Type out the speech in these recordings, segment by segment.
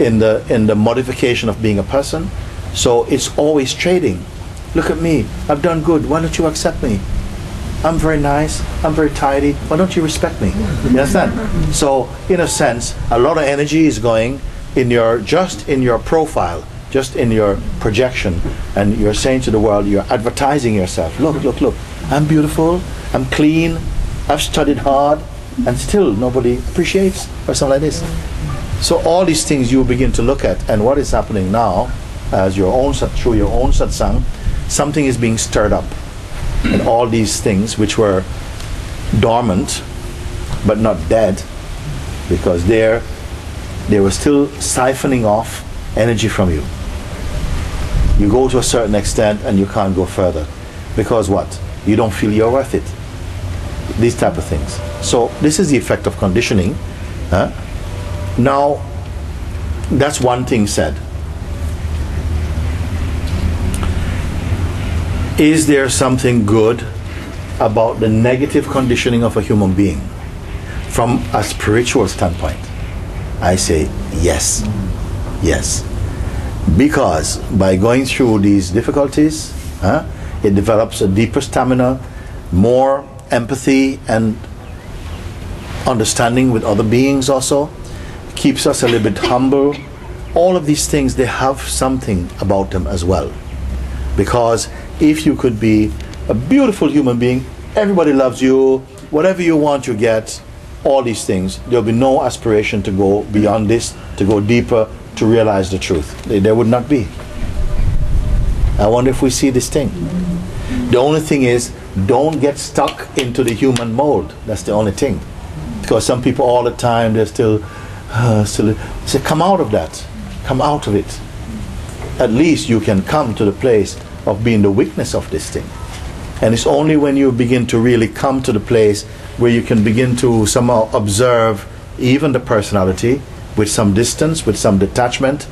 in the modification of being a person. So it's always trading. Look at me, I've done good, why don't you accept me? I'm very nice, I'm very tidy, why don't you respect me? You understand? So in a sense, a lot of energy is going in just in your profile, just in your projection, and you're saying to the world, you're advertising yourself. Look, look, look, I'm beautiful, I'm clean, I've studied hard, and still nobody appreciates, or something like this. So all these things you begin to look at, and what is happening now, as through your own satsang, something is being stirred up. And all these things which were dormant, but not dead, because they were still siphoning off energy from you. You go to a certain extent and you can't go further. Because what? You don't feel you're worth it. These type of things. So this is the effect of conditioning. Now, that's one thing said. Is there something good about the negative conditioning of a human being? From a spiritual standpoint, I say yes. Yes. Because by going through these difficulties, it develops a deeper stamina, more empathy and understanding with other beings also, keeps us a little bit humble. All of these things, they have something about them as well. Because if you could be a beautiful human being, everybody loves you, whatever you want you get, all these things, there'll be no aspiration to go beyond this, to go deeper, to realize the truth. There would not be. I wonder if we see this thing. The only thing is, don't get stuck into the human mold. That's the only thing. Because some people all the time, they're still say, come out of that. Come out of it. At least you can come to the place of being the witness of this thing. And it's only when you begin to really come to the place where you can begin to somehow observe even the personality with some distance, with some detachment,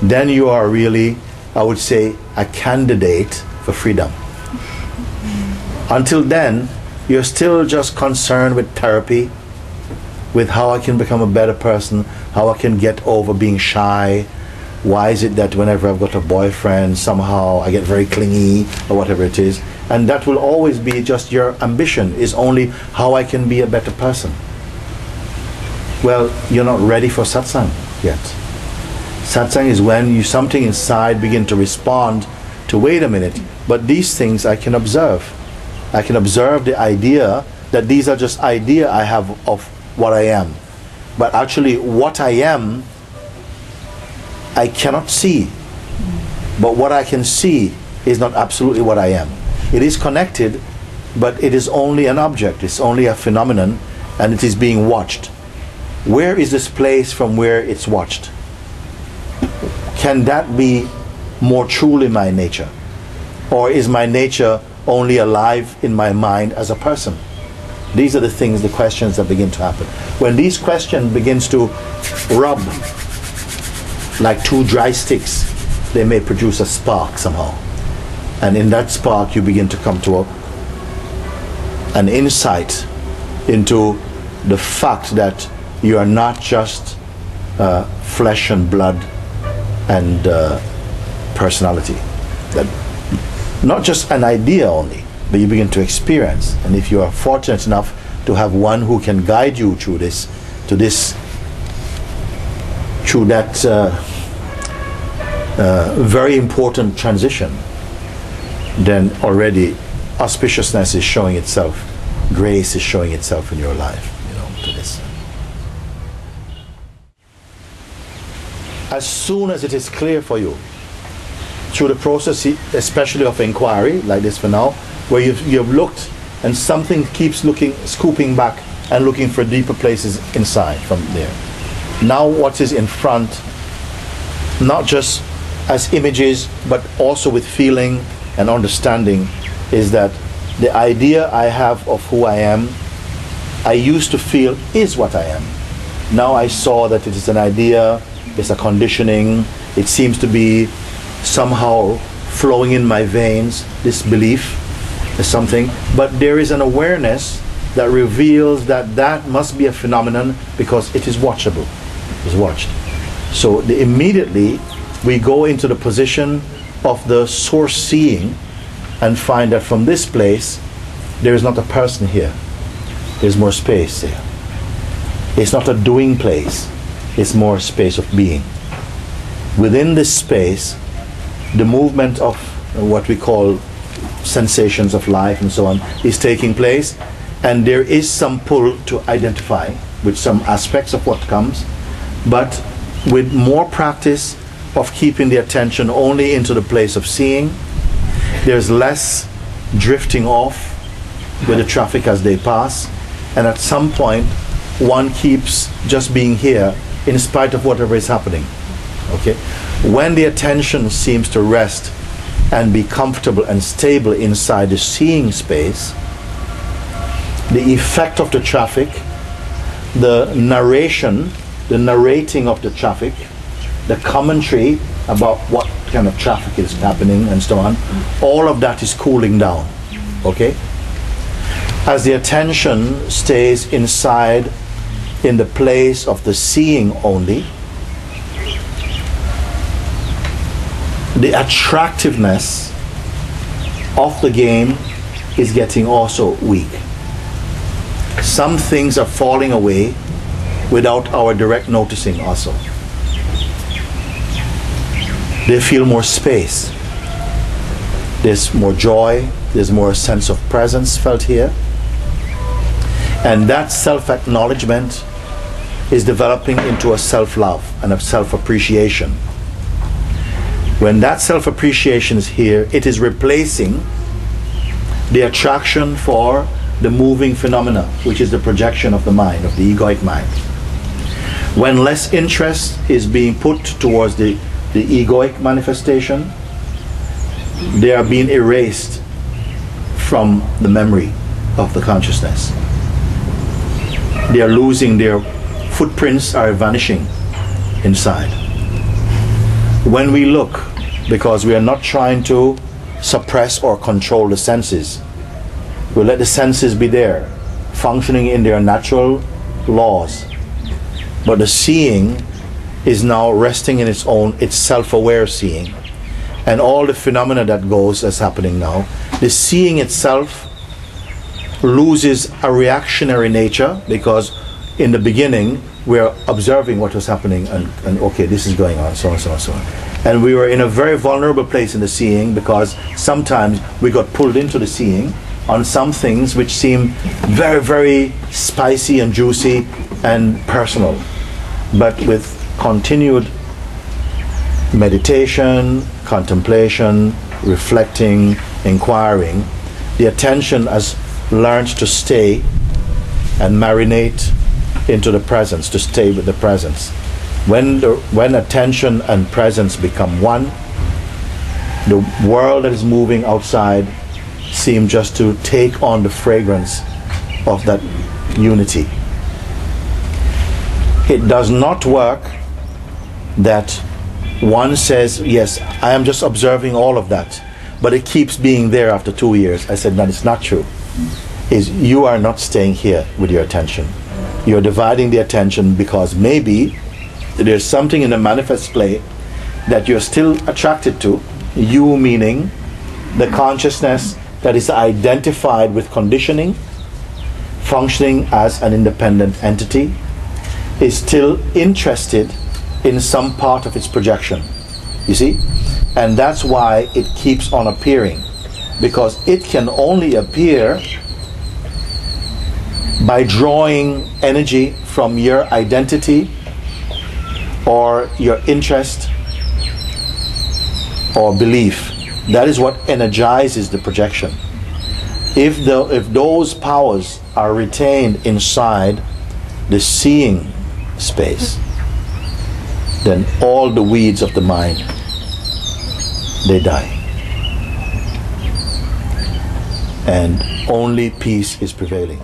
then you are really, I would say, a candidate for freedom. Until then, you're still just concerned with therapy, with how I can become a better person, how I can get over being shy. Why is it that whenever I've got a boyfriend, somehow I get very clingy, or whatever it is? And that will always be just your ambition, is only how I can be a better person. Well, you're not ready for satsang yet. Satsang is when something inside begin to respond to, wait a minute, but these things I can observe. I can observe the idea that these are just idea I have of what I am. But actually what I am, I cannot see. But what I can see is not absolutely what I am. It is connected, but it is only an object. It's only a phenomenon, and it is being watched. Where is this place from where it's watched? Can that be more truly my nature? Or is my nature only alive in my mind as a person? These are the things, the questions that begin to happen. When these questions begins to rub like two dry sticks, they may produce a spark somehow. And in that spark you begin to come to an insight into the fact that you are not just flesh and blood and personality. That not just an idea only, but you begin to experience. And if you are fortunate enough to have one who can guide you through this, through that very important transition, then already auspiciousness is showing itself, grace is showing itself in your life, to this. As soon as it is clear for you, through the process, especially of inquiry, like this for now, where you've looked and something keeps scooping back and looking for deeper places inside from there. Now what is in front, not just as images, but also with feeling and understanding, is that the idea I have of who I am, I used to feel is what I am. Now I saw that it is an idea, it's a conditioning, it seems to be somehow flowing in my veins, this belief is something, but there is an awareness that reveals that that must be a phenomenon because it is watchable, it is watched. So immediately we go into the position of the source seeing and find that from this place there is not a person here. There's more space there. It's not a doing place. It's more a space of being. Within this space, the movement of what we call sensations of life and so on is taking place, and there is some pull to identify with some aspects of what comes, but with more practice of keeping the attention only into the place of seeing, there's less drifting off with the traffic as they pass, and at some point one keeps just being here in spite of whatever is happening. Okay? When the attention seems to rest and be comfortable and stable inside the seeing space, the effect of the traffic, the narration, the narrating of the traffic, the commentary about what kind of traffic is happening and so on, all of that is cooling down. Okay? As the attention stays inside in the place of the seeing only, the attractiveness of the game is getting also weak. Some things are falling away without our direct noticing also. They feel more space. There's more joy, there's more sense of presence felt here. And that self-acknowledgement is developing into a self-love and a self-appreciation. When that self-appreciation is here, it is replacing the attraction for the moving phenomena, which is the projection of the mind, of the egoic mind. When less interest is being put towards the egoic manifestation, they are being erased from the memory of the consciousness. They are losing, their footprints are vanishing inside. When we look, because we are not trying to suppress or control the senses, we let the senses be there, functioning in their natural laws. But the seeing is now resting in its own, its self-aware seeing. And all the phenomena that goes as happening now, the seeing itself loses a reactionary nature, because in the beginning we are observing what was happening and okay, this is going on, so on, so on, so on. And we were in a very vulnerable place in the seeing, because sometimes we got pulled into the seeing on some things which seem very, very spicy and juicy and personal. But with continued meditation, contemplation, reflecting, inquiring, the attention has learned to stay and marinate into the presence, to stay with the presence. When attention and presence become one, the world that is moving outside seems just to take on the fragrance of that unity. It does not work that one says, yes, I am just observing all of that, but it keeps being there after 2 years. I said, that is not true. Is you are not staying here with your attention. You're dividing the attention because maybe there's something in the manifest play that you're still attracted to, you meaning the consciousness that is identified with conditioning, functioning as an independent entity, is still interested in some part of its projection. You see? And that's why it keeps on appearing, because it can only appear by drawing energy from your identity or your interest or belief. That is what energizes the projection. If those powers are retained inside the seeing space, then all the weeds of the mind, they die. And only peace is prevailing.